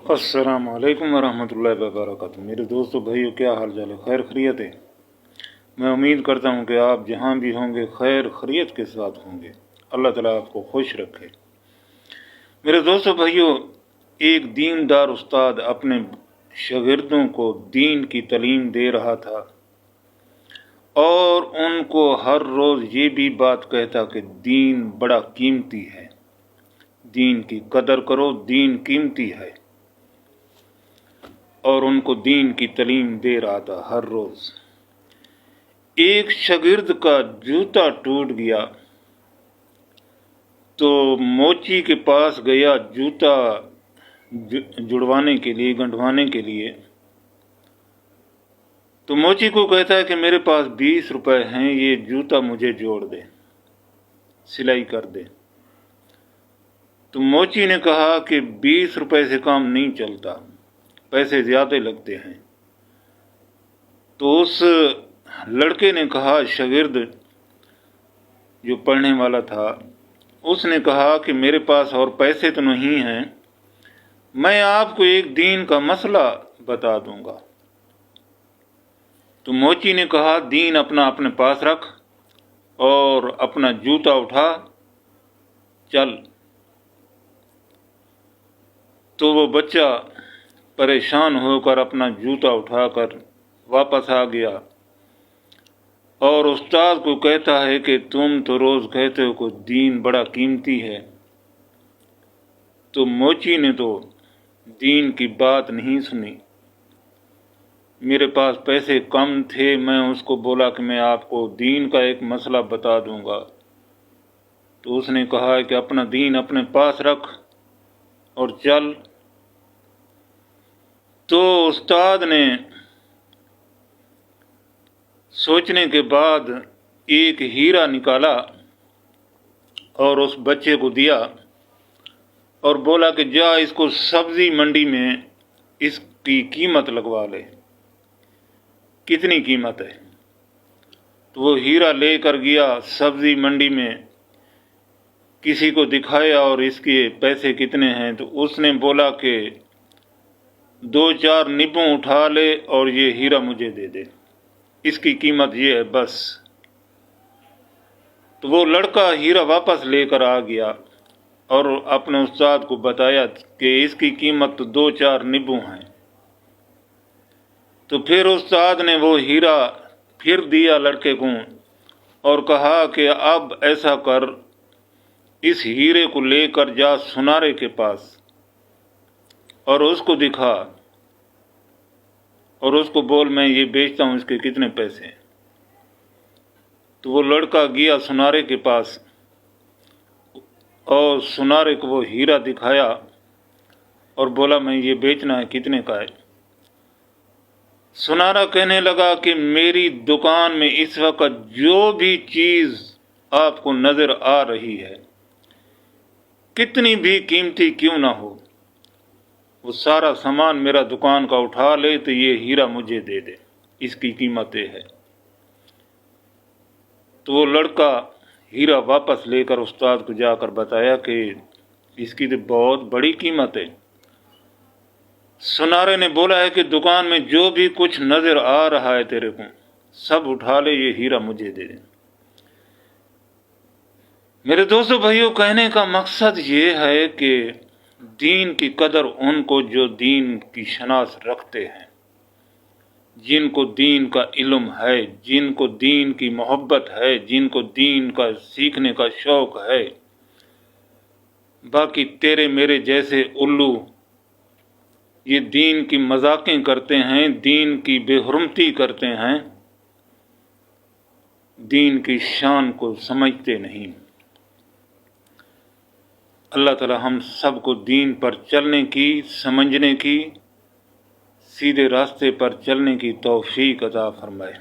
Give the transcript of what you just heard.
अस्सलाम वालेकुम वरहमतुल्लाहि वबरकातुहू। मेरे दोस्तों भाइयों, क्या हाल चाल है? खैर खैरियत है। मैं उम्मीद करता हूँ कि आप जहाँ भी होंगे खैर खैरियत के साथ होंगे। अल्लाह ताला आपको खुश रखे। मेरे दोस्तों भाइयों, एक दीनदार उस्ताद अपने शागिर्दों को दीन की तालीम दे रहा था और उनको हर रोज़ ये भी बात कहता कि दीन बड़ा कीमती है, दीन की कदर करो, दीन कीमती है। और उनको दीन की तालीम दे रहा था हर रोज़। एक शागिर्द का जूता टूट गया तो मोची के पास गया जूता जुड़वाने के लिए, गंढवाने के लिए। तो मोची को कहता है कि मेरे पास 20 रुपए हैं, ये जूता मुझे जोड़ दे, सिलाई कर दे। तो मोची ने कहा कि 20 रुपए से काम नहीं चलता, पैसे ज़्यादा लगते हैं। तो उस लड़के ने कहा, शागिर्द जो पढ़ने वाला था, उसने कहा कि मेरे पास और पैसे तो नहीं हैं, मैं आपको एक दीन का मसला बता दूंगा। तो मोची ने कहा, दीन अपना अपने पास रख और अपना जूता उठा, चल। तो वो बच्चा परेशान होकर अपना जूता उठाकर वापस आ गया और उस्ताद को कहता है कि तुम तो रोज़ कहते हो कि दीन बड़ा कीमती है। तो मोची ने तो दीन की बात नहीं सुनी। मेरे पास पैसे कम थे, मैं उसको बोला कि मैं आपको दीन का एक मसला बता दूंगा। तो उसने कहा कि अपना दीन अपने पास रख और चल। तो उस्ताद ने सोचने के बाद एक हीरा निकाला और उस बच्चे को दिया और बोला कि जा इसको सब्जी मंडी में इसकी कीमत लगवा ले। कितनी कीमत है? तो वो हीरा लेकर गया सब्जी मंडी में, किसी को दिखाया और इसके पैसे कितने हैं। तो उसने बोला कि 2-4 निब्बों उठा ले और ये हीरा मुझे दे दे, इसकी कीमत ये है बस। तो वो लड़का हीरा वापस लेकर आ गया और अपने उस्ताद को बताया कि इसकी कीमत तो 2-4 निब्बों हैं। तो फिर उस्ताद ने वो हीरा फिर दिया लड़के को और कहा कि अब ऐसा कर, इस हीरे को लेकर जा सुनारे के पास और उसको दिखा और उसको बोल मैं ये बेचता हूँ, इसके कितने पैसे हैं। तो वो लड़का गया सुनारे के पास और सुनारे को वो हीरा दिखाया और बोला मैं ये बेचना है, कितने का है। सुनारा कहने लगा कि मेरी दुकान में इस वक्त जो भी चीज़ आपको नज़र आ रही है, कितनी भी कीमती क्यों ना हो, वो सारा सामान मेरा दुकान का उठा ले तो ये हीरा मुझे दे दे, इसकी कीमत ये है। तो वो लड़का हीरा वापस लेकर उस्ताद को जाकर बताया कि इसकी तो बहुत बड़ी कीमत है। सुनारे ने बोला है कि दुकान में जो भी कुछ नज़र आ रहा है तेरे को सब उठा ले, ये हीरा मुझे दे दे। मेरे दोस्तों भाइयों, कहने का मकसद ये है कि दीन की कदर उनको जो दीन की शनास रखते हैं, जिनको दीन का इल्म है, जिनको दीन की मोहब्बत है, जिनको दीन का सीखने का शौक़ है। बाकी तेरे मेरे जैसे उल्लू ये दीन की मजाकें करते हैं, दीन की बेहुरमती करते हैं, दीन की शान को समझते नहीं। अल्लाह ताला हम सबको दीन पर चलने की, समझने की, सीधे रास्ते पर चलने की तौफीक अता फरमाए।